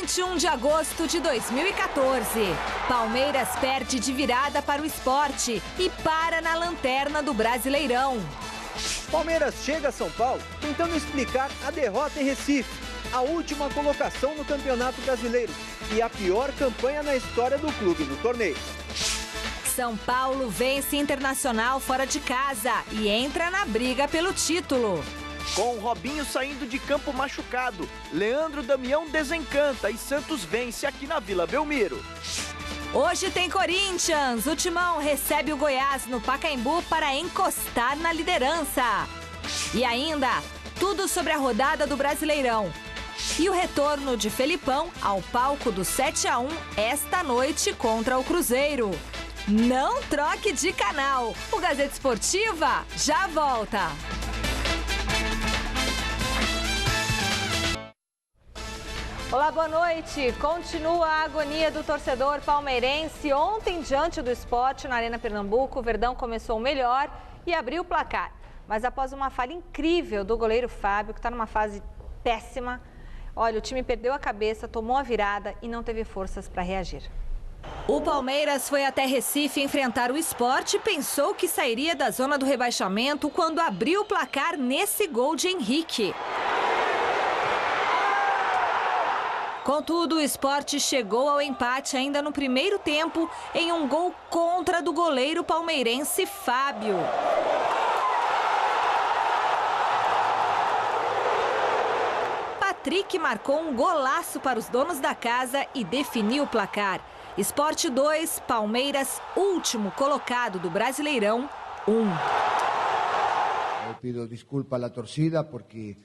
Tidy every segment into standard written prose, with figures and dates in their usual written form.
21 de agosto de 2014. Palmeiras perde de virada para o Sport e para na lanterna do Brasileirão. Palmeiras chega a São Paulo tentando explicar a derrota em Recife, a última colocação no Campeonato Brasileiro e a pior campanha na história do clube no torneio. São Paulo vence Internacional fora de casa e entra na briga pelo título. Com Robinho saindo de campo machucado, Leandro Damião desencanta e Santos vence aqui na Vila Belmiro. Hoje tem Corinthians. O Timão recebe o Goiás no Pacaembu para encostar na liderança. E ainda, tudo sobre a rodada do Brasileirão. E o retorno de Felipão ao palco do 7-1 esta noite contra o Cruzeiro. Não troque de canal. O Gazeta Esportiva já volta. Olá, boa noite. Continua a agonia do torcedor palmeirense. Ontem, diante do Sport, na Arena Pernambuco, o Verdão começou melhor e abriu o placar. Mas após uma falha incrível do goleiro Fábio, que está numa fase péssima, olha, o time perdeu a cabeça, tomou a virada e não teve forças para reagir. O Palmeiras foi até Recife enfrentar o Sport e pensou que sairia da zona do rebaixamento quando abriu o placar nesse gol de Henrique. Contudo, o Sport chegou ao empate ainda no primeiro tempo em um gol contra do goleiro palmeirense Fábio. Patrick marcou um golaço para os donos da casa e definiu o placar. Sport 2, Palmeiras, último colocado do Brasileirão, 1. Eu pido desculpa à torcida porque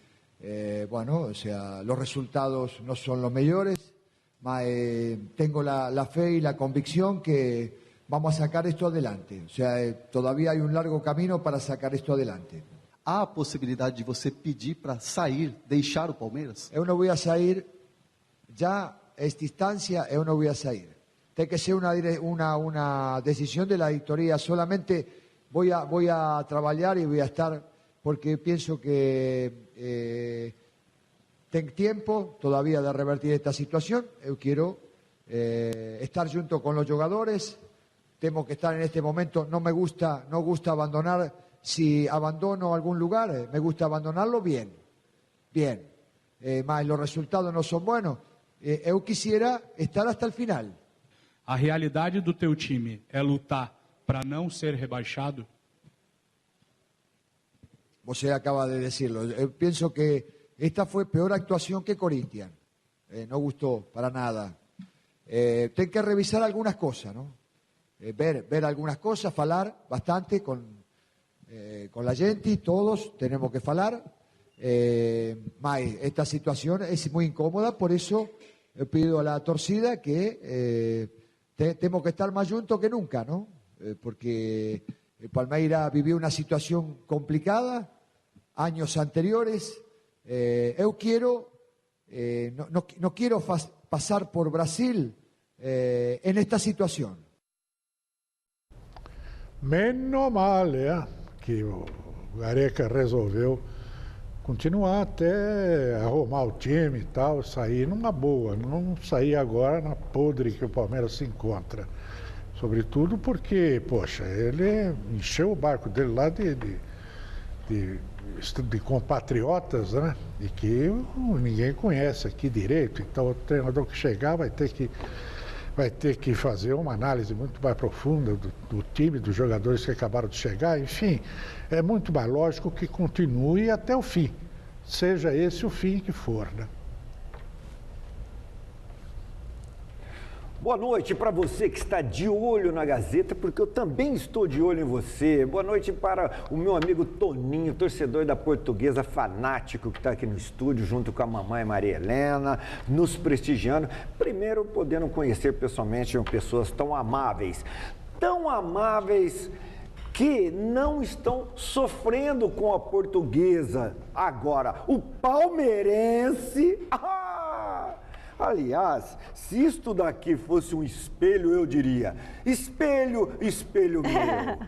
bueno, o sea, los resultados no son los mejores, pero tengo la fe y la convicción que vamos a sacar esto adelante. O sea, todavía hay un largo camino para sacar esto adelante. Há a possibilidade de você pedir para sair, deixar o Palmeiras? Eu não vou sair, já esta instância eu não vou sair. Tem que ser una decisión de la diretoría, solamente voy a trabajar y voy a estar, porque pienso que tengo tiempo todavía de revertir esta situación. Yo quiero estar junto con los jugadores. Tengo que estar en este momento. No gusta abandonar. Si abandono algún lugar, me gusta abandonarlo bien. Mas los resultados no son buenos. Eu quisiera estar hasta el final. A realidade do teu time é lutar para não ser rebaixado? Você acaba de decirlo. Yo pienso que esta fue peor actuación que Corinthians. No gustó para nada. Tengo que revisar algunas cosas, ¿no? Ver algunas cosas, falar bastante con la gente, todos tenemos que falar. Esta situación es muy incómoda, por eso pido a la torcida que tenemos que estar más juntos que nunca, ¿no? Porque Palmeiras vivió una situación complicada años anteriores. Eu quiero, no quiero pasar por Brasil en esta situación. Menos mal, que o Gareca resolveu continuar até arrumar o time e tal, sair numa boa, não sair agora na podre que o Palmeiras se encontra. Sobretudo porque, poxa, ele encheu o barco dele lá de compatriotas, né? E que ninguém conhece aqui direito. Então o treinador que chegar vai ter que fazer uma análise muito mais profunda do time, dos jogadores que acabaram de chegar. Enfim, é muito mais lógico que continue até o fim, seja esse o fim que for, né? Boa noite para você que está de olho na Gazeta, porque eu também estou de olho em você. Boa noite para o meu amigo Toninho, torcedor da Portuguesa, fanático, que está aqui no estúdio, junto com a mamãe Maria Helena, nos prestigiando. Primeiro, podendo conhecer pessoalmente pessoas tão amáveis que não estão sofrendo com a Portuguesa. Agora, o palmeirense... Aliás, se isto daqui fosse um espelho, eu diria: espelho, espelho meu,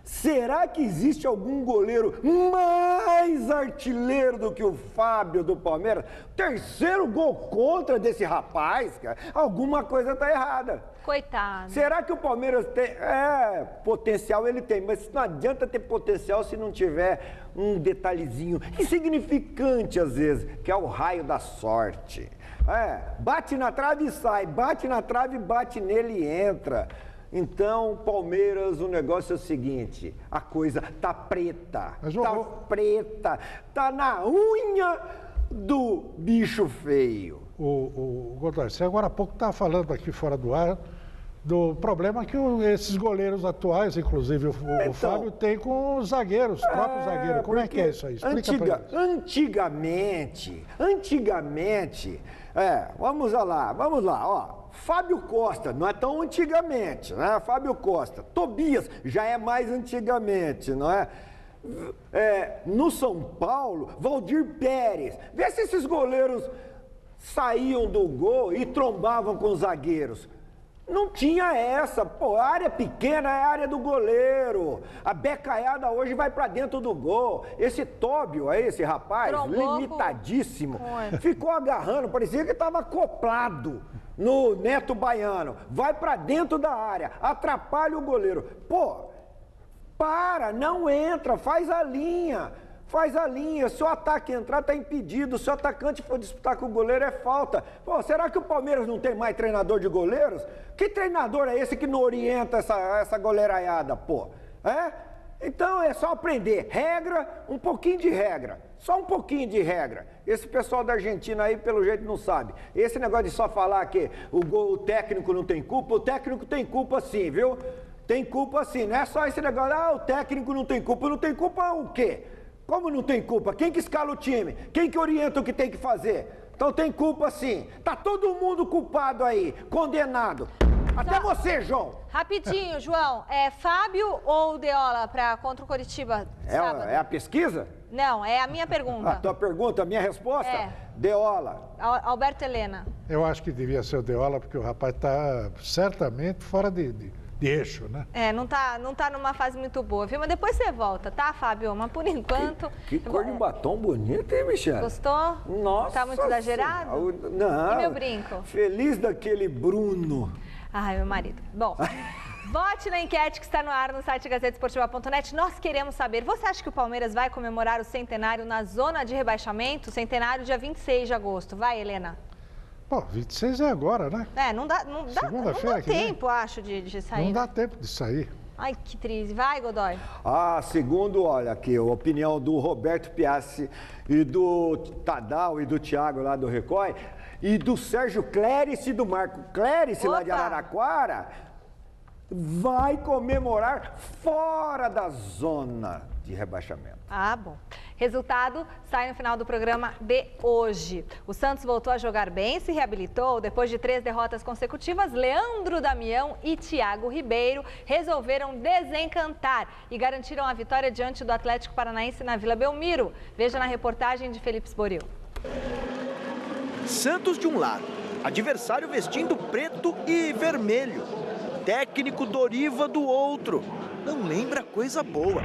Será que existe algum goleiro mais artilheiro do que o Fábio do Palmeiras? Terceiro gol contra desse rapaz, cara. Alguma coisa tá errada. Coitado. Será que o Palmeiras tem... potencial ele tem, mas não adianta ter potencial se não tiver um detalhezinho insignificante às vezes, que é o raio da sorte. Bate na trave e sai, bate na trave, bate nele e entra. Então, Palmeiras, o negócio é o seguinte, a coisa tá preta, preta, tá na unha do bicho feio. Godoy, você agora há pouco estava falando aqui fora do ar do problema que esses goleiros atuais, inclusive o Fábio, tem com os zagueiros, os próprios zagueiros. Como é que é isso aí? Explica pra Antigamente, vamos lá, ó. Fábio Costa, não é tão antigamente, né? Fábio Costa. Tobias já é mais antigamente, não é? No São Paulo, Valdir Pérez. Vê se esses goleiros saíam do gol e trombavam com os zagueiros. Não tinha essa, pô, a área pequena é a área do goleiro. A becaiada hoje vai pra dentro do gol. Esse Tóbio aí, esse rapaz, limitadíssimo, ficou agarrando, parecia que tava acoplado no Neto Baiano. Vai pra dentro da área, atrapalha o goleiro. Pô, não entra, faz a linha. Se o ataque entrar, tá impedido. Se o atacante for disputar com o goleiro, é falta. Pô, será que o Palmeiras não tem mais treinador de goleiros? Que treinador é esse que não orienta essa goleiraiada, pô? Então é só aprender. Regra, um pouquinho de regra. Só um pouquinho de regra. Esse pessoal da Argentina aí, pelo jeito, não sabe. Esse negócio de só falar que o técnico não tem culpa, o técnico tem culpa sim, viu? Tem culpa sim. Não é só esse negócio, o técnico não tem culpa. Não tem culpa o quê? Como não tem culpa? Quem que escala o time? Quem que orienta o que tem que fazer? Então tem culpa sim. Tá todo mundo culpado aí, condenado. Até você, João. Rapidinho, João. É Fábio ou Deola contra o Coritiba sábado? É a pesquisa? Não, é a minha pergunta. A tua pergunta, a minha resposta? Deola. Alberto Helena. Eu acho que devia ser o Deola, porque o rapaz tá certamente fora de eixo, né? Não tá numa fase muito boa, viu? Mas depois você volta, tá, Fábio? Mas por enquanto... Que cor de batom bonita, hein, Michele? Gostou? Nossa. Tá muito exagerado? Não. E meu brinco? Feliz daquele Bruno. Ai, meu marido. Bom... Vote na enquete que está no ar no site gazetesportiva.net. Nós queremos saber, você acha que o Palmeiras vai comemorar o centenário na zona de rebaixamento? Centenário dia 26 de agosto. Vai, Helena. Pô, 26 é agora, né? Não dá tempo, acho, de sair. Não dá tempo de sair. Ai, que triste. Vai, Godoy. Segundo, olha aqui, a opinião do Roberto Piassi e do Tadal e do Thiago lá do Recói e do Sérgio Clérice e do Marco Clérice lá de Araraquara, vai comemorar fora da zona de rebaixamento. Bom. Resultado sai no final do programa de hoje. O Santos voltou a jogar bem, se reabilitou. Depois de 3 derrotas consecutivas, Leandro Damião e Thiago Ribeiro resolveram desencantar e garantiram a vitória diante do Atlético Paranaense na Vila Belmiro. Veja na reportagem de Felipe Sboril. Santos de um lado, adversário vestindo preto e vermelho. Técnico Doriva do outro. Não lembra coisa boa.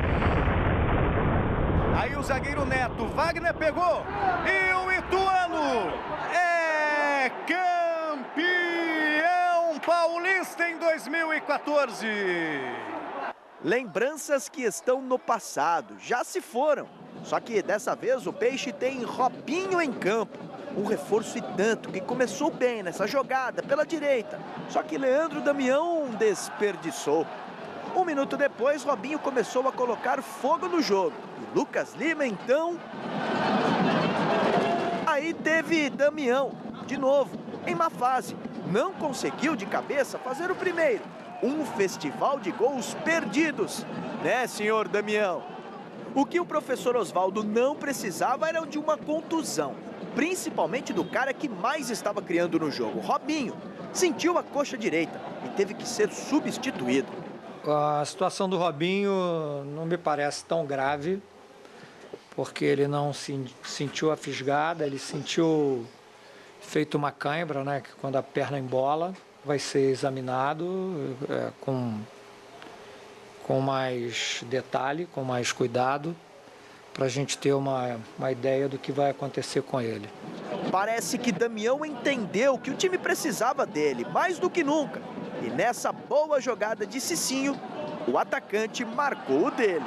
Aí o zagueiro Neto, Wagner pegou. E o Ituano é campeão paulista em 2014. Lembranças que estão no passado, já se foram. Só que dessa vez o Peixe tem Robinho em campo. Um reforço e tanto, que começou bem nessa jogada pela direita. Só que Leandro Damião desperdiçou. 1 minuto depois, Robinho começou a colocar fogo no jogo. E Lucas Lima, então... Aí teve Damião, de novo, em má fase. Não conseguiu de cabeça fazer o primeiro. Um festival de gols perdidos, né, senhor Damião? O que o professor Oswaldo não precisava era de uma contusão. Principalmente do cara que mais estava criando no jogo, Robinho. Sentiu a coxa direita e teve que ser substituído. A situação do Robinho não me parece tão grave, porque ele não sentiu a fisgada, ele sentiu feito uma cãibra, né, que quando a perna embola, vai ser examinado com com mais detalhe, com mais cuidado, para a gente ter uma ideia do que vai acontecer com ele. Parece que Damião entendeu que o time precisava dele, mais do que nunca. E nessa boa jogada de Cicinho, o atacante marcou o dele.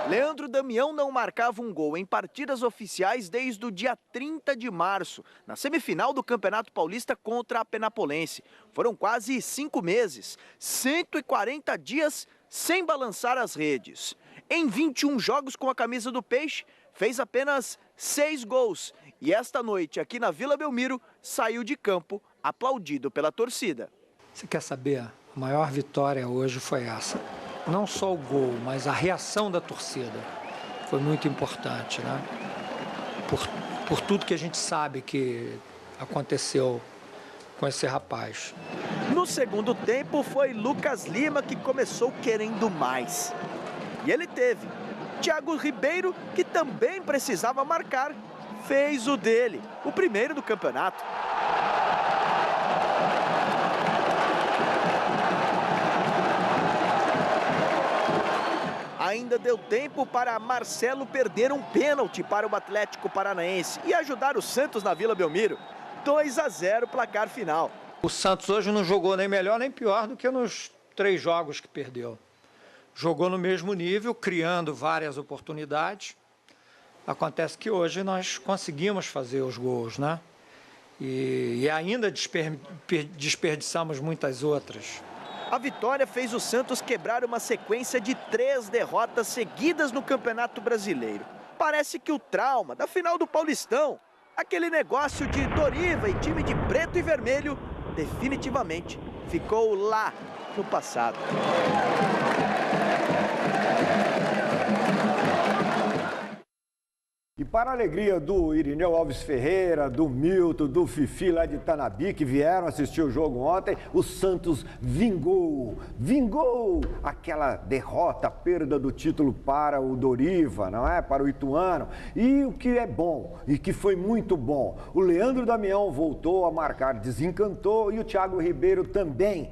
Leandro Damião não marcava um gol em partidas oficiais desde o dia 30 de março, na semifinal do Campeonato Paulista contra a Penapolense. Foram quase 5 meses, 140 dias sem balançar as redes. Em 21 jogos com a camisa do Peixe, fez apenas 6 gols. E esta noite, aqui na Vila Belmiro, saiu de campo aplaudido pela torcida. Você quer saber? A maior vitória hoje foi essa. Não só o gol, mas a reação da torcida foi muito importante, né? Por tudo que a gente sabe que aconteceu com esse rapaz. No segundo tempo, foi Lucas Lima que começou querendo mais. E ele teve. Thiago Ribeiro, que também precisava marcar, fez o dele, o primeiro do campeonato. Ainda deu tempo para Marcelo perder um pênalti para o Atlético Paranaense e ajudar o Santos na Vila Belmiro. 2-0 placar final. O Santos hoje não jogou nem melhor nem pior do que nos 3 jogos que perdeu. Jogou no mesmo nível, criando várias oportunidades. Acontece que hoje nós conseguimos fazer os gols, né? E ainda desperdiçamos muitas outras. A vitória fez o Santos quebrar uma sequência de 3 derrotas seguidas no Campeonato Brasileiro. Parece que o trauma da final do Paulistão, aquele negócio de Doriva e time de preto e vermelho, definitivamente ficou lá no passado. E para a alegria do Irineu Alves Ferreira, do Milton, do Fifi lá de Tanabi, que vieram assistir o jogo ontem, o Santos vingou aquela derrota, perda do título para o Doriva, não é? Para o Ituano. E o que é bom, e que foi muito bom, o Leandro Damião voltou a marcar, desencantou, e o Thiago Ribeiro também.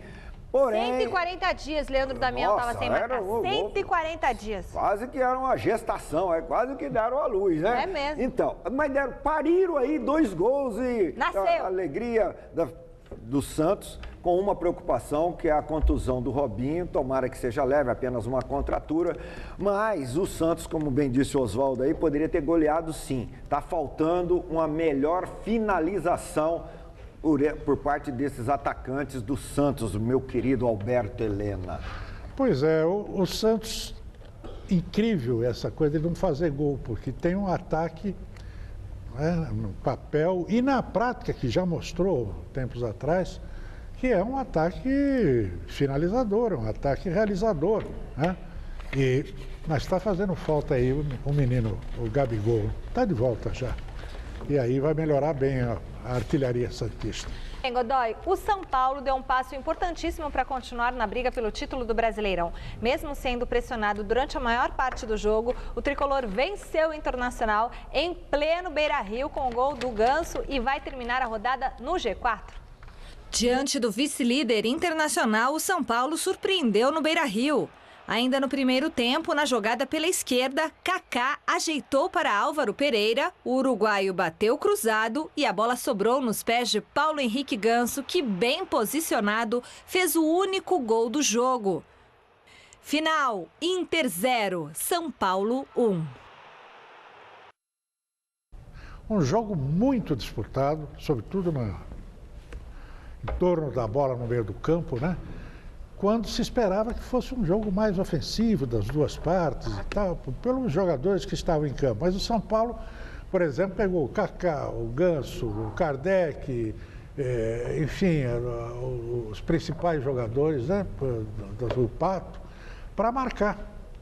Porém, 140 dias Leandro Damião estava sem marcar. 140 dias. Quase que era uma gestação, quase que deram a luz, né? É mesmo. Então, mas pariram aí 2 gols e nasceu. A alegria do Santos, com uma preocupação, que é a contusão do Robinho. Tomara que seja leve, apenas uma contratura. Mas o Santos, como bem disse o Oswaldo aí, poderia ter goleado sim. Está faltando uma melhor finalização por parte desses atacantes do Santos, meu querido Alberto Helena. Pois é, o Santos, incrível essa coisa de não fazer gol, porque tem um ataque, né, no papel e na prática, que já mostrou tempos atrás, que é um ataque finalizador, um ataque realizador, né? Mas está fazendo falta aí o menino, o Gabigol, está de volta já. E aí vai melhorar bem a artilharia santista. Godoy, o São Paulo deu um passo importantíssimo para continuar na briga pelo título do Brasileirão. Mesmo sendo pressionado durante a maior parte do jogo, o tricolor venceu o Internacional em pleno Beira-Rio com o gol do Ganso e vai terminar a rodada no G4. Diante do vice-líder Internacional, o São Paulo surpreendeu no Beira-Rio. Ainda no primeiro tempo, na jogada pela esquerda, Kaká ajeitou para Álvaro Pereira, o uruguaio bateu cruzado e a bola sobrou nos pés de Paulo Henrique Ganso, que, bem posicionado, fez o único gol do jogo. Final, Inter 0, São Paulo 1. Um jogo muito disputado, sobretudo em torno da bola no meio do campo, né? Quando se esperava que fosse um jogo mais ofensivo das duas partes e tal, pelos jogadores que estavam em campo. Mas o São Paulo, por exemplo, pegou o Kaká, o Ganso, o Kardec, enfim, os principais jogadores, né, do Pato, para marcar.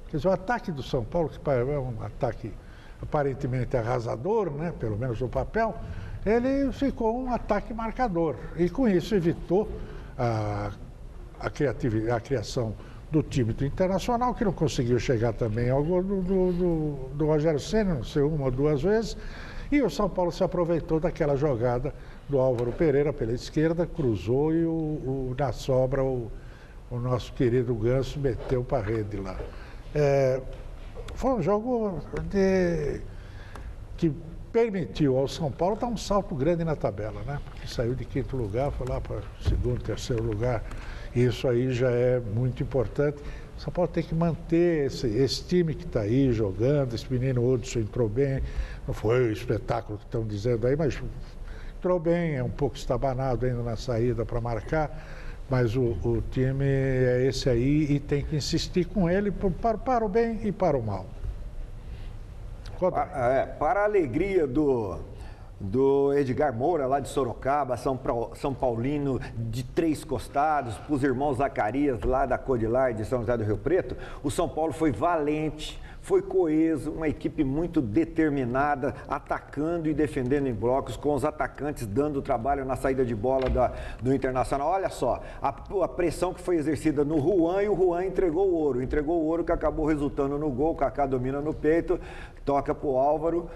Quer dizer, o ataque do São Paulo, que é um ataque aparentemente arrasador, né, pelo menos no papel, ele ficou um ataque marcador. E com isso evitou a criação do time do Internacional, que não conseguiu chegar também ao gol do Rogério Ceni, não sei, 1 ou 2 vezes, E o São Paulo se aproveitou daquela jogada do Álvaro Pereira pela esquerda, cruzou e na sobra o nosso querido Ganso meteu para a rede lá. Foi um jogo que permitiu ao São Paulo dar um salto grande na tabela, né? Porque saiu de 5º lugar, foi lá para 2º, 3º lugar. Isso aí já é muito importante. O São Paulo tem que manter esse time que está aí jogando. Esse menino Hudson entrou bem, não foi o espetáculo que estão dizendo aí, mas entrou bem, é um pouco estabanado ainda na saída para marcar. Mas o time é esse aí e tem que insistir com ele para o bem e para o mal. Para a alegria do Edgar Moura, lá de Sorocaba, São Paulino de Três Costados, para os irmãos Zacarias, lá da Codilar, de São José do Rio Preto, o São Paulo foi valente, foi coeso, uma equipe muito determinada, atacando e defendendo em blocos, com os atacantes dando trabalho na saída de bola do Internacional. Olha só, a pressão que foi exercida no Juan, e o Juan entregou o ouro que acabou resultando no gol. O Kaká domina no peito, toca para o Álvaro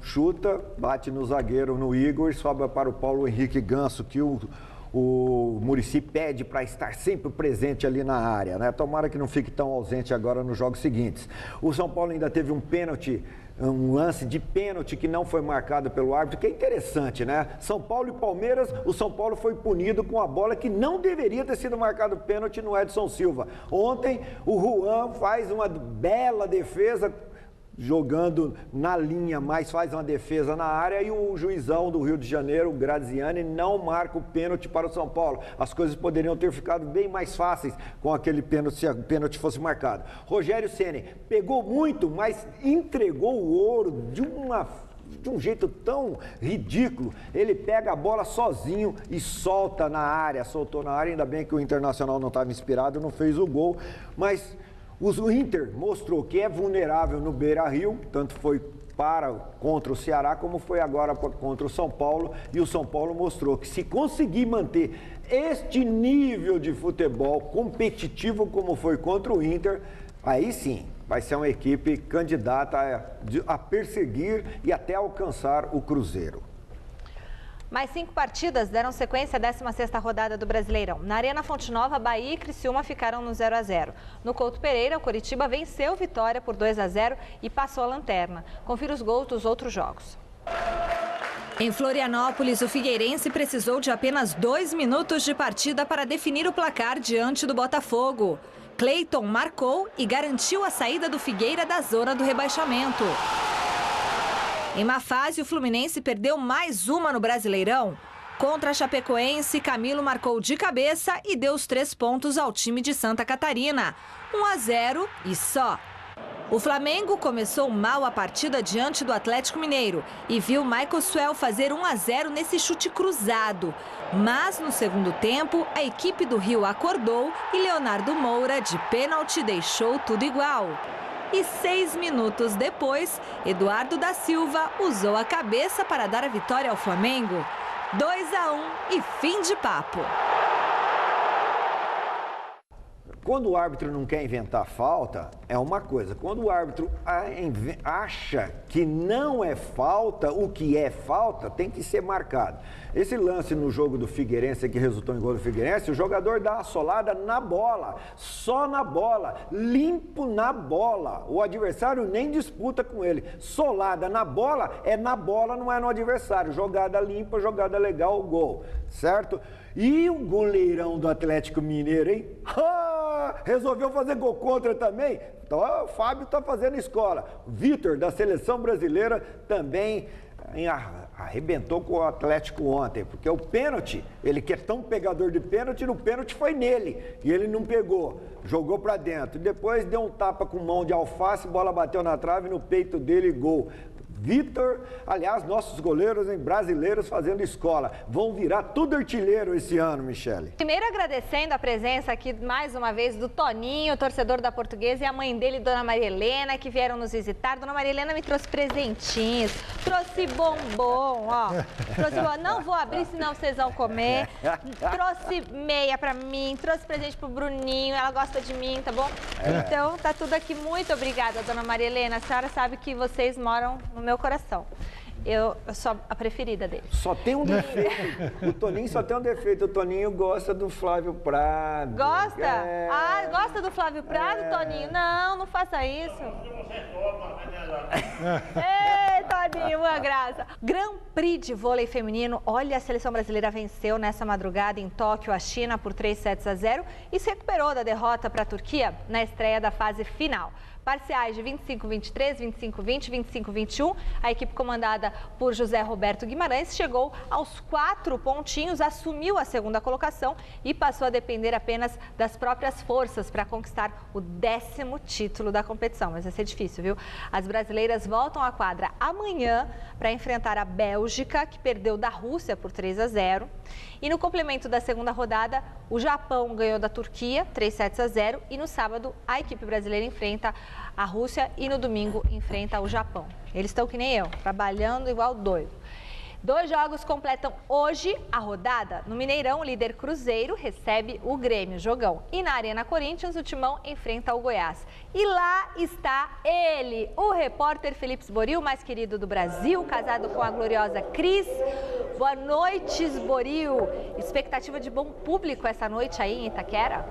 chuta, bate no zagueiro, no Igor, sobra para o Paulo Henrique Ganso, que o Muricy pede para estar sempre presente ali na área, né? Tomara que não fique tão ausente agora nos jogos seguintes. O São Paulo ainda teve um lance de pênalti que não foi marcado pelo árbitro, que é interessante, né? São Paulo e Palmeiras, o São Paulo foi punido com a bola que não deveria ter sido marcado pênalti no Edson Silva. Ontem, o Juan faz uma bela defesa, jogando na linha, mas faz uma defesa na área, e o juizão do Rio de Janeiro, o Graziani, não marca o pênalti para o São Paulo. As coisas poderiam ter ficado bem mais fáceis com aquele pênalti, se o pênalti fosse marcado. Rogério Ceni pegou muito, mas entregou o ouro de um jeito tão ridículo. Ele pega a bola sozinho e soltou na área, ainda bem que o Internacional não estava inspirado, não fez o gol, mas o Inter mostrou que é vulnerável no Beira-Rio, tanto foi contra o Ceará, como foi agora contra o São Paulo, e o São Paulo mostrou que se conseguir manter este nível de futebol competitivo como foi contra o Inter, aí sim vai ser uma equipe candidata a perseguir e até alcançar o Cruzeiro. Mais 5 partidas deram sequência à 16ª rodada do Brasileirão. Na Arena Fonte Nova, Bahia e Criciúma ficaram no 0-0. No Couto Pereira, o Coritiba venceu o Vitória por 2-0 e passou a lanterna. Confira os gols dos outros jogos. Em Florianópolis, o Figueirense precisou de apenas 2 minutos de partida para definir o placar diante do Botafogo. Cleiton marcou e garantiu a saída do Figueira da zona do rebaixamento. Em má fase, o Fluminense perdeu mais uma no Brasileirão. Contra a Chapecoense, Camilo marcou de cabeça e deu os 3 pontos ao time de Santa Catarina. 1-0 e só. O Flamengo começou mal a partida diante do Atlético Mineiro e viu Michael Suel fazer 1-0 nesse chute cruzado. Mas no segundo tempo, a equipe do Rio acordou e Leonardo Moura, de pênalti, deixou tudo igual. E 6 minutos depois, Eduardo da Silva usou a cabeça para dar a vitória ao Flamengo. 2-1 e fim de papo. Quando o árbitro não quer inventar falta, é uma coisa. Quando o árbitro acha que não é falta, o que é falta tem que ser marcado. Esse lance no jogo do Figueirense, que resultou em gol do Figueirense, o jogador dá uma solada na bola, só na bola, limpo na bola. O adversário nem disputa com ele. Solada na bola, não é no adversário. Jogada limpa, jogada legal, gol, certo? E o goleirão do Atlético Mineiro, hein? Resolveu fazer gol contra também? Então, o Fábio está fazendo escola. Vitor, da Seleção Brasileira, também arrebentou com o Atlético ontem, porque o pênalti, ele que é tão pegador de pênalti, no pênalti foi nele, e ele não pegou, jogou para dentro. Depois deu um tapa com mão de alface, bola bateu na trave, no peito dele, gol. Vitor, aliás, nossos goleiros brasileiros fazendo escola. Vão virar tudo artilheiro esse ano, Michele. Primeiro agradecendo a presença aqui mais uma vez do Toninho, torcedor da Portuguesa, e a mãe dele, Dona Maria Helena, que vieram nos visitar. Dona Maria Helena me trouxe presentinhos, trouxe bombom, ó. Trouxe bombom. Não vou abrir, senão vocês vão comer. Trouxe meia pra mim, trouxe presente pro Bruninho, ela gosta de mim, tá bom? Então, tá tudo aqui. Muito obrigada, Dona Maria Helena. A senhora sabe que vocês moram no meu coração. eu sou a preferida dele. Só tem um defeito. O Toninho só tem um defeito. O Toninho gosta do Flávio Prado. Gosta? Ah, gosta do Flávio Prado, Toninho? Não, não faça isso. Ei, Toninho, uma graça. Grand Prix de vôlei feminino. Olha, a seleção brasileira venceu nessa madrugada em Tóquio a China por 3-0 e se recuperou da derrota para a Turquia na estreia da fase final. Parciais de 25-23, 25-20, 25-21. A equipe comandada por José Roberto Guimarães chegou aos 4 pontinhos, assumiu a segunda colocação e passou a depender apenas das próprias forças para conquistar o 10º título da competição. Mas vai ser difícil, viu? As brasileiras voltam à quadra amanhã para enfrentar a Bélgica, que perdeu da Rússia por 3-0. E no complemento da segunda rodada, o Japão ganhou da Turquia 3-0 e no sábado a equipe brasileira enfrenta a Rússia e no domingo enfrenta o Japão. Eles estão que nem eu, trabalhando igual doido. 2 jogos completam hoje a rodada. No Mineirão, o líder Cruzeiro recebe o Grêmio, jogão. E na Arena Corinthians, o Timão enfrenta o Goiás. E lá está ele, o repórter Felipe Sboril, mais querido do Brasil, casado com a gloriosa Cris. Boa noite, Sboril. Expectativa de bom público essa noite aí em Itaquera?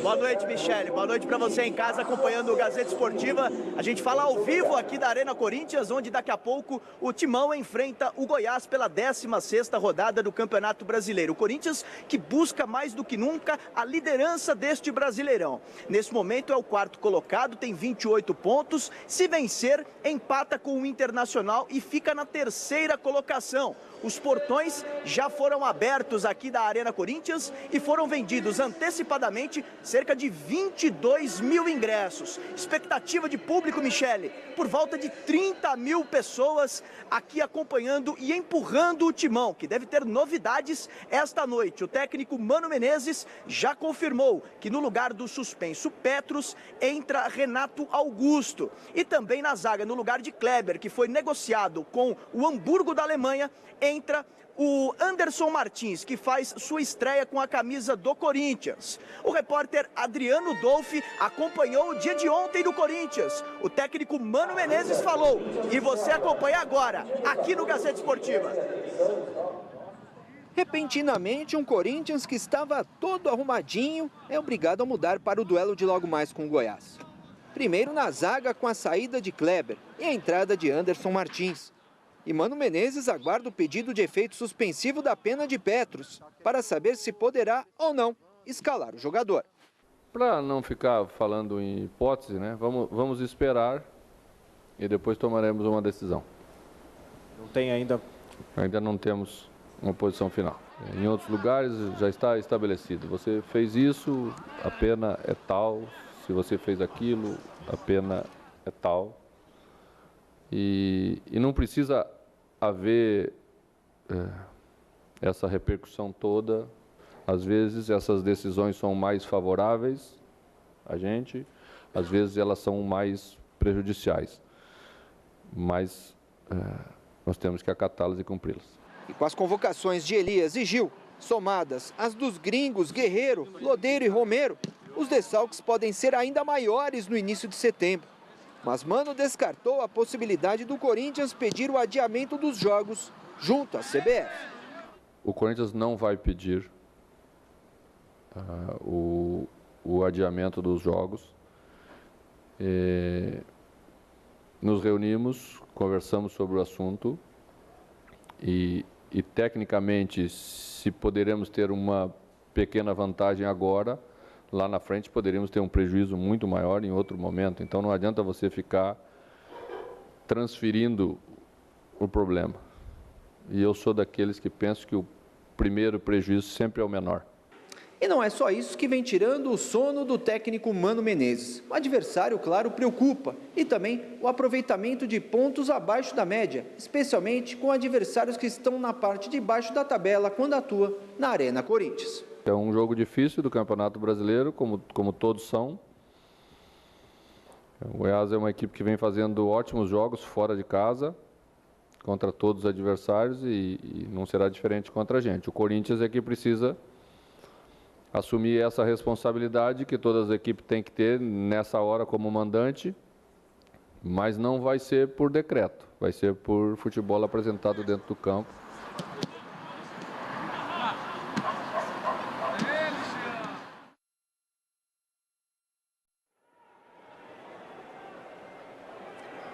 Boa noite, Michele. Boa noite para você em casa acompanhando o Gazeta Esportiva. A gente fala ao vivo aqui da Arena Corinthians, onde daqui a pouco o Timão enfrenta o Goiás pela 16ª rodada do Campeonato Brasileiro. O Corinthians que busca mais do que nunca a liderança deste Brasileirão. Nesse momento é o 4º colocado, tem 28 pontos. Se vencer, empata com o Internacional e fica na 3ª colocação. Os portões já foram abertos aqui da Arena Corinthians e foram vendidos antecipadamente cerca de 22 mil ingressos. Expectativa de público, Michele, por volta de 30 mil pessoas aqui acompanhando e empurrando o Timão, que deve ter novidades esta noite. O técnico Mano Menezes já confirmou que no lugar do suspenso Petros entra Renato Augusto. E também na zaga, no lugar de Kleber, que foi negociado com o Hamburgo da Alemanha, entra o Anderson Martins, que faz sua estreia com a camisa do Corinthians. O repórter Adriano Dolfi acompanhou o dia de ontem do Corinthians. O técnico Mano Menezes falou e você acompanha agora, aqui no Gazeta Esportiva. Repentinamente, um Corinthians que estava todo arrumadinho é obrigado a mudar para o duelo de logo mais com o Goiás. Primeiro na zaga com a saída de Kleber e a entrada de Anderson Martins. E Mano Menezes aguarda o pedido de efeito suspensivo da pena de Petros, para saber se poderá ou não escalar o jogador. Para não ficar falando em hipótese, né, vamos esperar e depois tomaremos uma decisão. Não tem ainda? Ainda não temos uma posição final. Em outros lugares já está estabelecido. Você fez isso, a pena é tal. Se você fez aquilo, a pena é tal. E não precisa haver essa repercussão toda. Às vezes essas decisões são mais favoráveis a gente, às vezes elas são mais prejudiciais. Mas nós temos que acatá-las e cumpri-las. E com as convocações de Elias e Gil, somadas as dos gringos Guerreiro, Lodeiro e Romero, os desfalques podem ser ainda maiores no início de setembro. Mas Mano descartou a possibilidade do Corinthians pedir o adiamento dos jogos junto à CBF. O Corinthians não vai pedir o adiamento dos jogos. Nos reunimos, conversamos sobre o assunto e tecnicamente, se poderemos ter uma pequena vantagem agora, lá na frente poderíamos ter um prejuízo muito maior em outro momento. Então não adianta você ficar transferindo o problema. E eu sou daqueles que pensam que o primeiro prejuízo sempre é o menor. E não é só isso que vem tirando o sono do técnico Mano Menezes. O adversário, claro, preocupa. E também o aproveitamento de pontos abaixo da média, especialmente com adversários que estão na parte de baixo da tabela quando atua na Arena Corinthians. É um jogo difícil do Campeonato Brasileiro, como todos são. O Goiás é uma equipe que vem fazendo ótimos jogos fora de casa, contra todos os adversários, e não será diferente contra a gente. O Corinthians é que precisa assumir essa responsabilidade que todas as equipes têm que ter nessa hora como mandante, mas não vai ser por decreto, vai ser por futebol apresentado dentro do campo.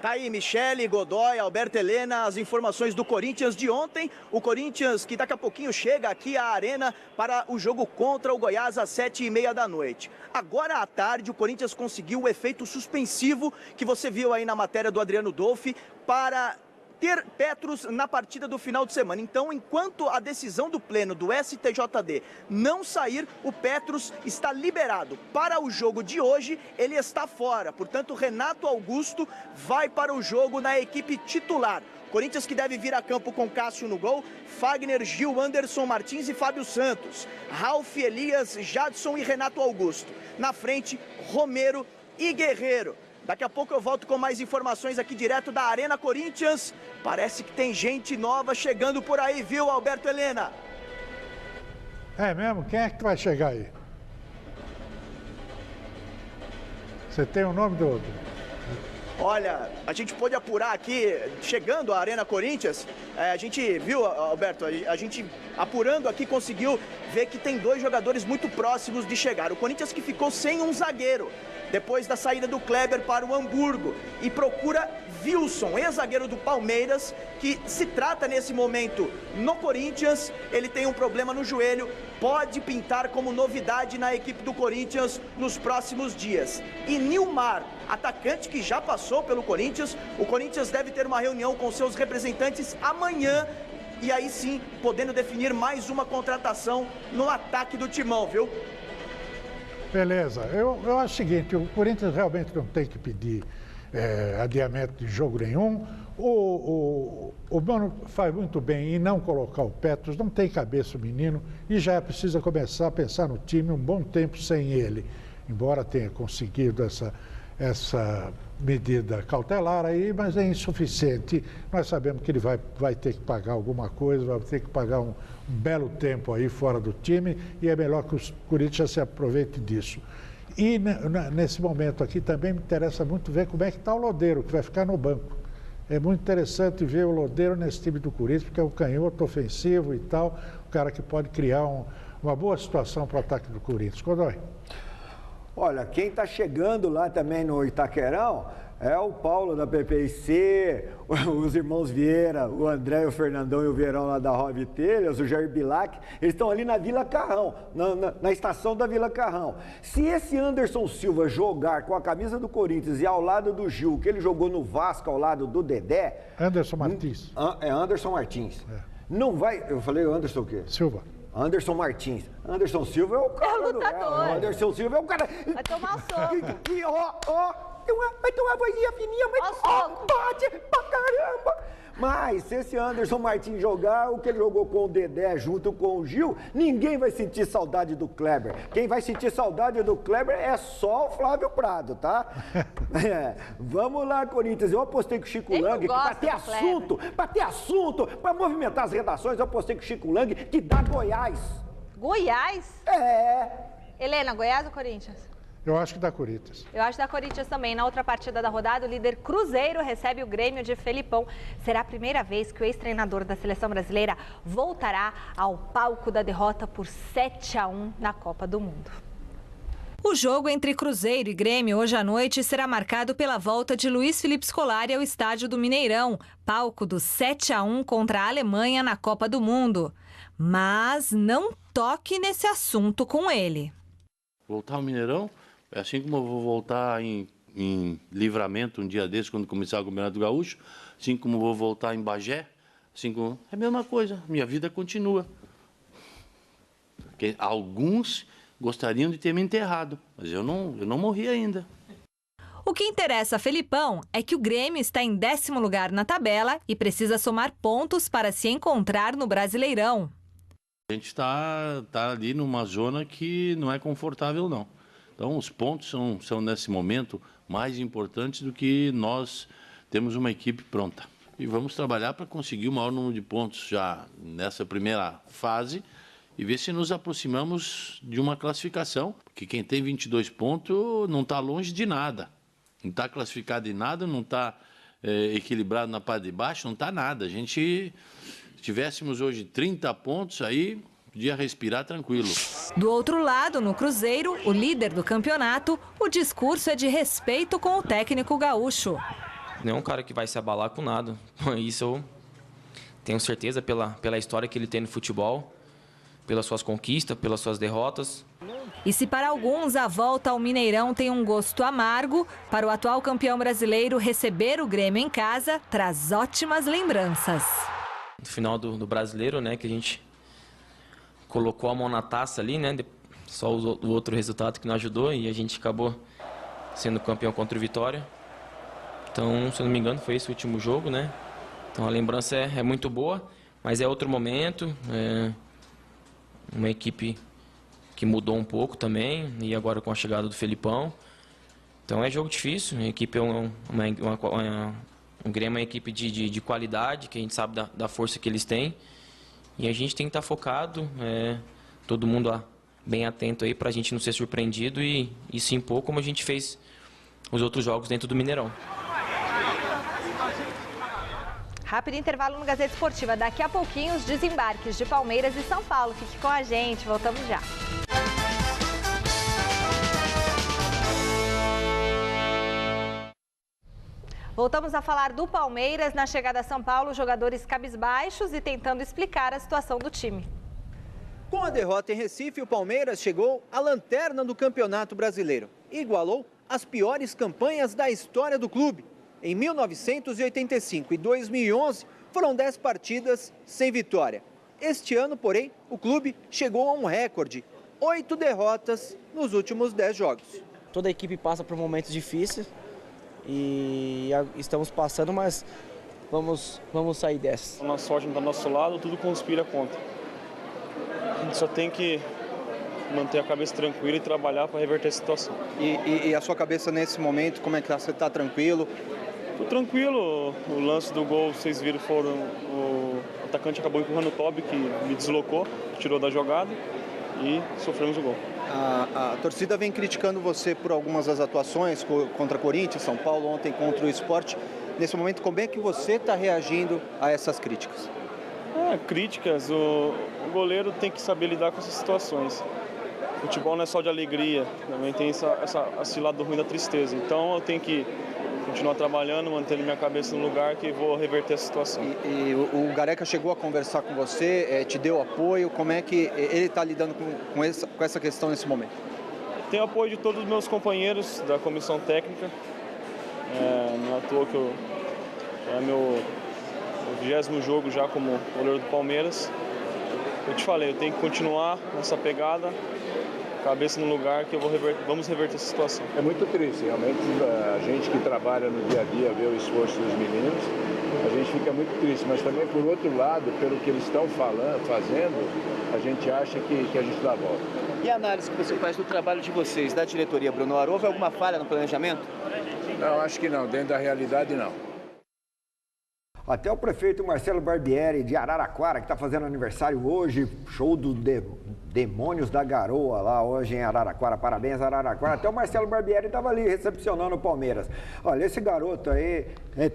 Tá aí, Michele, Godoy, Alberto Helena, as informações do Corinthians de ontem. O Corinthians que daqui a pouquinho chega aqui à Arena para o jogo contra o Goiás às 7h30 da noite. Agora à tarde, o Corinthians conseguiu o efeito suspensivo que você viu aí na matéria do Adriano Dolfi para ter Petros na partida do final de semana. Então, enquanto a decisão do pleno do STJD não sair, o Petros está liberado. Para o jogo de hoje, ele está fora. Portanto, Renato Augusto vai para o jogo na equipe titular. Corinthians que deve vir a campo com Cássio no gol, Fagner, Gil, Anderson Martins e Fábio Santos, Ralf, Elias, Jadson e Renato Augusto. Na frente, Romero e Guerreiro. Daqui a pouco eu volto com mais informações aqui direto da Arena Corinthians. Parece que tem gente nova chegando por aí, viu, Alberto Helena? É mesmo? Quem é que vai chegar aí? Você tem o nome do... Olha, a gente pôde apurar aqui, chegando à Arena Corinthians, a gente viu, Alberto, a gente apurando aqui conseguiu ver que tem 2 jogadores muito próximos de chegar. O Corinthians que ficou sem um zagueiro, depois da saída do Kleber para o Hamburgo, e procura Wilson, ex-zagueiro do Palmeiras, que se trata nesse momento no Corinthians. Ele tem um problema no joelho, pode pintar como novidade na equipe do Corinthians nos próximos dias. E Nilmar, atacante que já passou pelo Corinthians, o Corinthians deve ter uma reunião com seus representantes amanhã, e aí sim, podendo definir mais uma contratação no ataque do Timão, viu? Beleza. Eu acho o seguinte, o Corinthians realmente não tem que pedir adiamento de jogo nenhum. O Mano faz muito bem em não colocar o Petros, não tem cabeça o menino, e já precisa começar a pensar no time um bom tempo sem ele. Embora tenha conseguido essa medida cautelar aí, mas é insuficiente. Nós sabemos que ele vai ter que pagar alguma coisa, vai ter que pagar um belo tempo aí fora do time, e é melhor que o Corinthians se aproveite disso. E nesse momento aqui também me interessa muito ver como é que está o Lodeiro, que vai ficar no banco. É muito interessante ver o Lodeiro nesse time do Corinthians, porque é um canhoto ofensivo e tal, um cara que pode criar uma boa situação para o ataque do Corinthians. Godoy. Olha, quem está chegando lá também no Itaquerão é o Paulo da PPC, os irmãos Vieira, o André, o Fernandão e o Verão lá da Rove Telhas, o Jair Bilac, eles estão ali na Vila Carrão, na estação da Vila Carrão. Se esse Anderson Silva jogar com a camisa do Corinthians e ao lado do Gil, que ele jogou no Vasco ao lado do Dedé... Anderson Martins. É Anderson Martins. Não vai... Eu falei Anderson o quê? Silva. Anderson Martins. Anderson Silva é o cara. É o lutador. Anderson Silva é o cara. Vai tomar um soco. Vai tomar uma vozinha fininha, mas bate pra caramba. Mas se esse Anderson Martins jogar o que ele jogou com o Dedé junto com o Gil, ninguém vai sentir saudade do Kleber. Quem vai sentir saudade do Kleber é só o Flávio Prado, tá? Vamos lá, Corinthians. Eu apostei com o Chico Lang, para ter assunto, para movimentar as redações, eu apostei com o Chico Lang que dá Goiás. Goiás? É. Helena, Goiás ou Corinthians? Eu acho que dá Corinthians. Eu acho da Corinthians também. Na outra partida da rodada, o líder Cruzeiro recebe o Grêmio de Felipão. Será a primeira vez que o ex-treinador da seleção brasileira voltará ao palco da derrota por 7-1 na Copa do Mundo. O jogo entre Cruzeiro e Grêmio hoje à noite será marcado pela volta de Luiz Felipe Scolari ao estádio do Mineirão, palco do 7-1 contra a Alemanha na Copa do Mundo. Mas não toque nesse assunto com ele. Voltar ao Mineirão? É assim como eu vou voltar em Livramento um dia desses, quando começar o Campeonato Gaúcho, assim como eu vou voltar em Bagé, assim como... É a mesma coisa, minha vida continua. Porque alguns gostariam de ter me enterrado, mas eu não morri ainda. O que interessa a Felipão é que o Grêmio está em 10º lugar na tabela e precisa somar pontos para se encontrar no Brasileirão. A gente está ali numa zona que não é confortável, não. Então, os pontos são nesse momento, mais importantes do que nós temos uma equipe pronta. E vamos trabalhar para conseguir o maior número de pontos já nessa primeira fase e ver se nos aproximamos de uma classificação, porque quem tem 22 pontos não está longe de nada. Não está classificado em nada, não está equilibrado na parte de baixo, não está nada. A gente, se tivéssemos hoje 30 pontos, aí podia respirar tranquilo. Do outro lado, no Cruzeiro, o líder do campeonato, o discurso é de respeito com o técnico gaúcho. Não é um cara que vai se abalar com nada. Isso eu tenho certeza pela história que ele tem no futebol, pelas suas conquistas, pelas suas derrotas. E se para alguns a volta ao Mineirão tem um gosto amargo, para o atual campeão brasileiro receber o Grêmio em casa traz ótimas lembranças. No final do brasileiro, né, que a gente colocou a mão na taça ali, né, só o outro resultado que não ajudou e a gente acabou sendo campeão contra o Vitória. Então, se eu não me engano, foi esse o último jogo, né? Então a lembrança é muito boa, mas é outro momento, uma equipe que mudou um pouco também, e agora com a chegada do Felipão. Então é jogo difícil, a equipe é um Grêmio é uma equipe de qualidade, que a gente sabe da força que eles têm, e a gente tem que estar focado, todo mundo bem atento aí para a gente não ser surpreendido e se impor como a gente fez os outros jogos dentro do Mineirão. Rápido intervalo no Gazeta Esportiva. Daqui a pouquinho, os desembarques de Palmeiras e São Paulo. Fique com a gente, voltamos já. Voltamos a falar do Palmeiras. Na chegada a São Paulo, jogadores cabisbaixos e tentando explicar a situação do time. Com a derrota em Recife, o Palmeiras chegou à lanterna do Campeonato Brasileiro e igualou as piores campanhas da história do clube. Em 1985 e 2011, foram 10 partidas sem vitória. Este ano, porém, o clube chegou a um recorde, 8 derrotas nos últimos 10 jogos. Toda a equipe passa por momentos difíceis e estamos passando, mas vamos sair dessa. A sorte não está do nosso lado, tudo conspira contra. A gente só tem que manter a cabeça tranquila e trabalhar para reverter a situação. E a sua cabeça nesse momento, como é que você está? Tranquilo? Tô tranquilo, o lance do gol, vocês viram, o atacante acabou empurrando o Tobi, que me deslocou, tirou da jogada e sofremos o gol. A torcida vem criticando você por algumas das atuações contra Corinthians, São Paulo, ontem contra o Sport. Nesse momento, como é que você está reagindo a essas críticas? Críticas, o goleiro tem que saber lidar com essas situações. Futebol não é só de alegria, também tem esse lado ruim da tristeza. Então eu tenho que continuar trabalhando, mantendo minha cabeça no lugar que vou reverter a situação. E o Gareca chegou a conversar com você, te deu apoio, como é que ele está lidando com essa questão nesse momento? Tenho apoio de todos os meus companheiros da comissão técnica, não é à toa que é meu 20º jogo já como goleiro do Palmeiras. Eu te falei, eu tenho que continuar nessa pegada, cabeça no lugar que vamos reverter essa situação. É muito triste, realmente, a gente que trabalha no dia a dia, vê o esforço dos meninos, a gente fica muito triste, mas também por outro lado, pelo que eles estão fazendo, a gente acha que a gente dá a volta. E a análise que você faz do trabalho de vocês, da diretoria, Bruno Aro, houve alguma falha no planejamento? Não, acho que não, dentro da realidade não. Até o prefeito Marcelo Barbieri, de Araraquara, que está fazendo aniversário hoje, show do Demônios da Garoa, lá hoje em Araraquara. Parabéns, Araraquara. Até o Marcelo Barbieri estava ali recepcionando o Palmeiras. Olha, esse garoto aí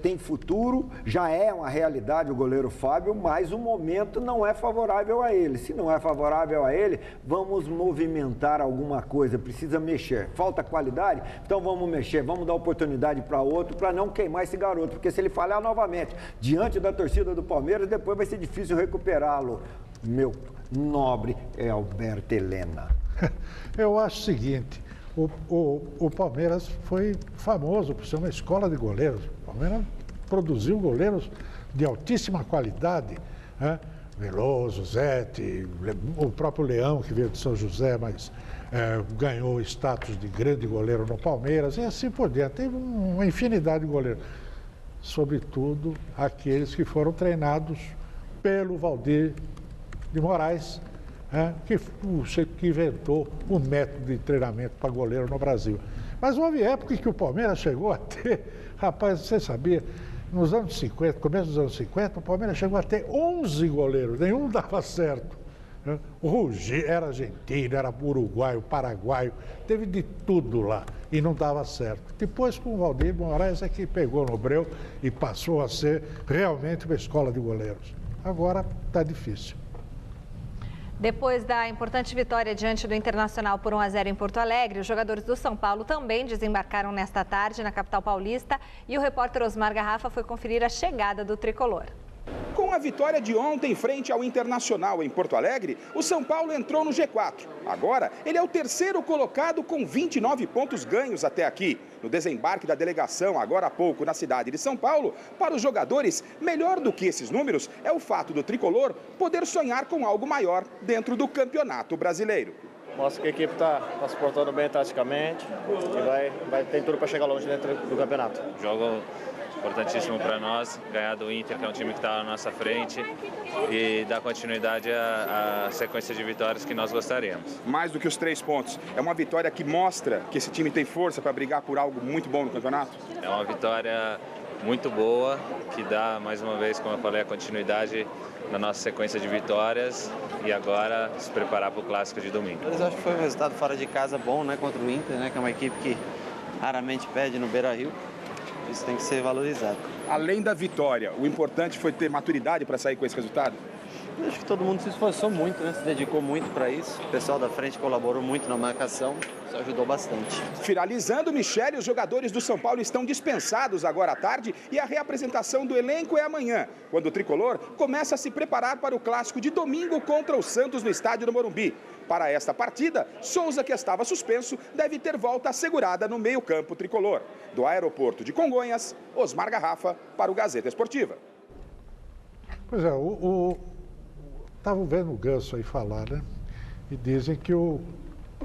tem futuro, já é uma realidade o goleiro Fábio, mas o momento não é favorável a ele. Se não é favorável a ele, vamos movimentar alguma coisa, precisa mexer. Falta qualidade? Então vamos mexer, vamos dar oportunidade para outro, para não queimar esse garoto, porque se ele falhar novamente diante da torcida do Palmeiras, depois vai ser difícil recuperá-lo, meu nobre Alberto Helena. Eu acho o seguinte, o Palmeiras foi famoso por ser uma escola de goleiros. O Palmeiras produziu goleiros de altíssima qualidade, né? Veloso, Zete, o próprio Leão, que veio de São José, mas ganhou o status de grande goleiro no Palmeiras, e assim por diante. Tem uma infinidade de goleiros. Sobretudo aqueles que foram treinados pelo Valdir de Moraes, que inventou o método de treinamento para goleiro no Brasil. Mas houve época em que o Palmeiras chegou a ter, rapaz, você sabia, nos anos 50, começo dos anos 50, o Palmeiras chegou a ter 11 goleiros, nenhum dava certo. O Rugi era argentino, era uruguaio, paraguaio, teve de tudo lá e não dava certo. Depois, com o Valdir Moraes, é que pegou no breu e passou a ser realmente uma escola de goleiros. Agora está difícil. Depois da importante vitória diante do Internacional por 1-0 em Porto Alegre, os jogadores do São Paulo também desembarcaram nesta tarde na capital paulista e o repórter Osmar Garrafa foi conferir a chegada do tricolor. Com a vitória de ontem frente ao Internacional em Porto Alegre, o São Paulo entrou no G4. Agora, ele é o terceiro colocado com 29 pontos ganhos até aqui. No desembarque da delegação, agora há pouco, na cidade de São Paulo, para os jogadores, melhor do que esses números é o fato do tricolor poder sonhar com algo maior dentro do Campeonato Brasileiro. Mostra que a equipe está se portando bem taticamente e vai ter tudo para chegar longe dentro do campeonato. Jogo importantíssimo para nós, ganhar do Inter, que é um time que está na nossa frente, e dar continuidade à sequência de vitórias que nós gostaríamos. Mais do que os 3 pontos, é uma vitória que mostra que esse time tem força para brigar por algo muito bom no campeonato? É uma vitória muito boa, que dá, mais uma vez, como eu falei, a continuidade na nossa sequência de vitórias e agora se preparar para o Clássico de domingo. Eu acho que foi um resultado fora de casa bom, né, contra o Inter, né, que é uma equipe que raramente perde no Beira-Rio. Isso tem que ser valorizado. Além da vitória, o importante foi ter maturidade para sair com esse resultado? Eu acho que todo mundo se esforçou muito, né? Se dedicou muito para isso. O pessoal da frente colaborou muito na marcação, isso ajudou bastante. Finalizando, Michele, os jogadores do São Paulo estão dispensados agora à tarde e a reapresentação do elenco é amanhã, quando o tricolor começa a se preparar para o clássico de domingo contra o Santos no estádio do Morumbi. Para esta partida, Souza, que estava suspenso, deve ter volta assegurada no meio-campo tricolor. Do aeroporto de Congonhas, Osmar Garrafa para o Gazeta Esportiva. Pois é, estava vendo o Ganso aí falar, né? E dizem que o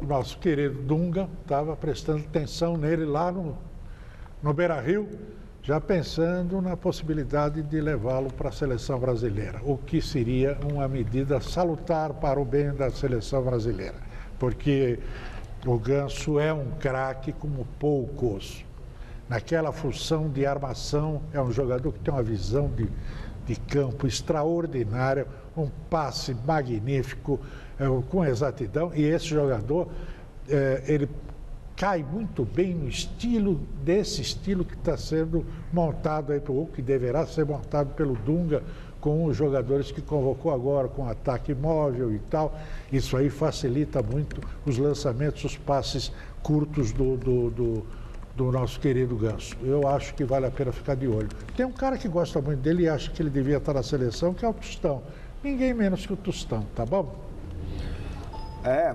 nosso querido Dunga estava prestando atenção nele lá no Beira-Rio, já pensando na possibilidade de levá-lo para a seleção brasileira, o que seria uma medida salutar para o bem da seleção brasileira, porque o Ganso é um craque como poucos. Naquela função de armação, é um jogador que tem uma visão de campo extraordinária, um passe magnífico, com exatidão, e esse jogador, ele cai muito bem no estilo, desse estilo que está sendo montado aí, ou que deverá ser montado pelo Dunga, com os jogadores que convocou agora, com ataque móvel e tal. Isso aí facilita muito os lançamentos, os passes curtos do nosso querido Ganso. Eu acho que vale a pena ficar de olho. Tem um cara que gosta muito dele e acha que ele devia estar na seleção, que é o Tostão. Ninguém menos que o Tostão, tá bom?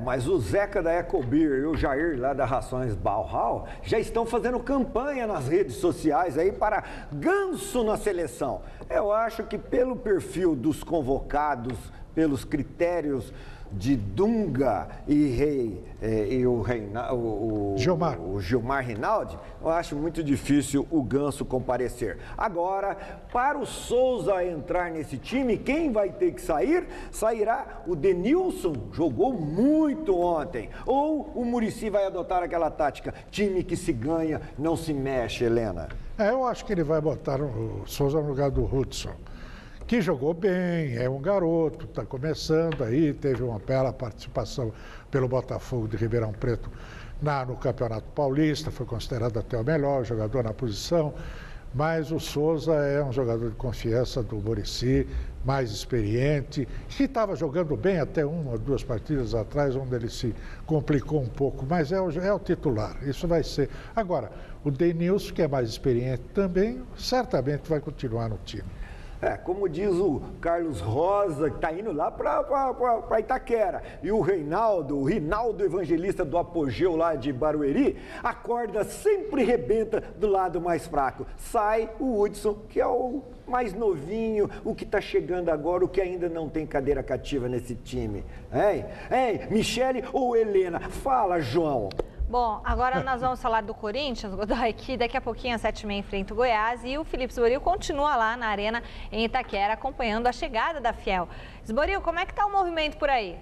Mas o Zeca da Ecobir e o Jair lá da Rações Bauhau já estão fazendo campanha nas redes sociais aí para Ganso na seleção. Eu acho que pelo perfil dos convocados, pelos critérios de Dunga e o Gilmar Rinaldi, eu acho muito difícil o Ganso comparecer. Agora, para o Souza entrar nesse time, quem vai ter que sair? Sairá o Denilson, jogou muito ontem. Ou o Muricy vai adotar aquela tática, time que se ganha, não se mexe, Helena. Eu acho que ele vai botar o Souza no lugar do Hudson, que jogou bem, é um garoto, está começando aí, teve uma bela participação pelo Botafogo de Ribeirão Preto no Campeonato Paulista, foi considerado até o melhor jogador na posição, mas o Souza é um jogador de confiança do Muricy, mais experiente, que estava jogando bem até 1 ou 2 partidas atrás, onde ele se complicou um pouco, mas é o titular, isso vai ser. Agora, o Denilson, que é mais experiente também, certamente vai continuar no time. Como diz o Carlos Rosa, que está indo lá para Itaquera. E o Rinaldo Evangelista do Apogeu lá de Barueri, a corda sempre rebenta do lado mais fraco. Sai o Hudson, que é o mais novinho, o que está chegando agora, o que ainda não tem cadeira cativa nesse time. Michele ou Helena? Fala, João. Bom, agora nós vamos falar do Corinthians, Godoy, que daqui a pouquinho às 7h30 enfrenta o Goiás e o Felipe Esboril continua lá na Arena em Itaquera acompanhando a chegada da Fiel. Esboril, como é que está o movimento por aí?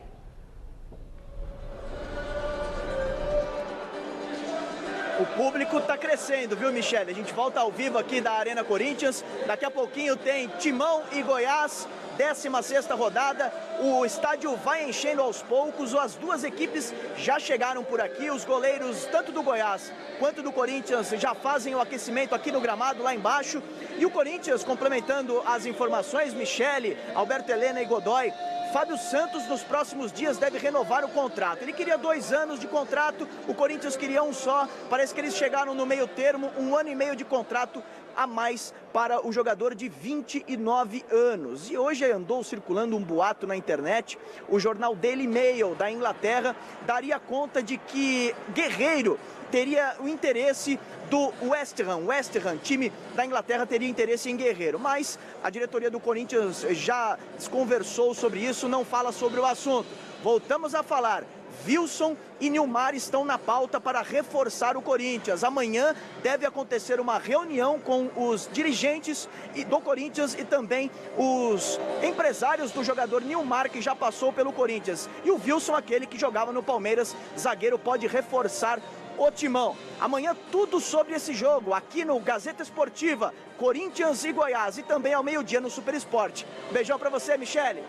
O público está crescendo, viu, Michele? A gente volta ao vivo aqui da Arena Corinthians. Daqui a pouquinho tem Timão e Goiás, 16ª rodada. O estádio vai enchendo aos poucos. As duas equipes já chegaram por aqui. Os goleiros, tanto do Goiás quanto do Corinthians, já fazem o aquecimento aqui no gramado, lá embaixo. E o Corinthians, complementando as informações, Michele, Alberto Helena e Godoy, Fábio Santos, nos próximos dias, deve renovar o contrato. Ele queria 2 anos de contrato, o Corinthians queria um só. Parece que eles chegaram no meio termo, 1 ano e meio de contrato a mais para o jogador de 29 anos. E hoje andou circulando um boato na internet, o jornal Daily Mail da Inglaterra daria conta de que Guerreiro teria o interesse do West Ham, time da Inglaterra, teria interesse em Guerreiro. Mas a diretoria do Corinthians já conversou sobre isso, não fala sobre o assunto. Voltamos a falar. Wilson e Nilmar estão na pauta para reforçar o Corinthians. Amanhã deve acontecer uma reunião com os dirigentes do Corinthians e também os empresários do jogador Nilmar, que já passou pelo Corinthians. E o Wilson, aquele que jogava no Palmeiras, zagueiro, pode reforçar o timão. Amanhã tudo sobre esse jogo, aqui no Gazeta Esportiva, Corinthians e Goiás, e também ao meio-dia no Super Esporte. Beijão pra você, Michele.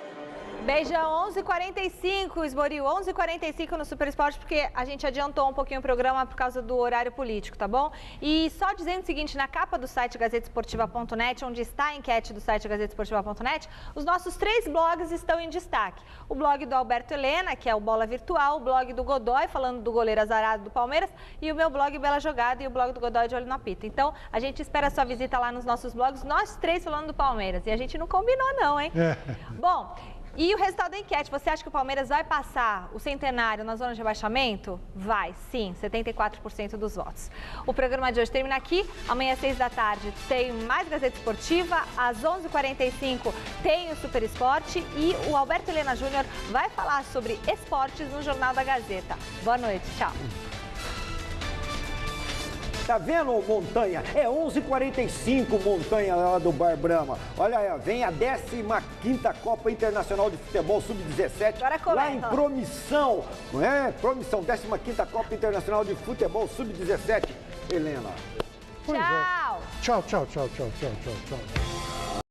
Beijão, 11h45, Esboril, 11h45 no Super Esporte, porque a gente adiantou um pouquinho o programa por causa do horário político, tá bom? E só dizendo o seguinte, na capa do site gazetesportiva.net, onde está a enquete do site gazetesportiva.net, os nossos 3 blogs estão em destaque. O blog do Alberto Helena, que é o Bola Virtual, o blog do Godoy, falando do goleiro azarado do Palmeiras, e o meu blog Bela Jogada e o blog do Godoy de Olho no Apito. Então, a gente espera a sua visita lá nos nossos blogs, nós 3 falando do Palmeiras. E a gente não combinou não, hein? Bom... E o resultado da enquete, você acha que o Palmeiras vai passar o centenário na zona de rebaixamento? Vai, sim, 74% dos votos. O programa de hoje termina aqui. Amanhã às 6 da tarde tem mais Gazeta Esportiva. Às 11h45 tem o Super Esporte e o Alberto Helena Júnior vai falar sobre esportes no Jornal da Gazeta. Boa noite, tchau. Tá vendo, Montanha? É 11h45, Montanha, lá do Bar Brahma. Olha aí, vem a 15ª Copa Internacional de Futebol Sub-17 lá em Promissão. Não é? Promissão, 15ª Copa Internacional de Futebol Sub-17. Helena. Tchau. Tchau, tchau, tchau, tchau, tchau, tchau, tchau.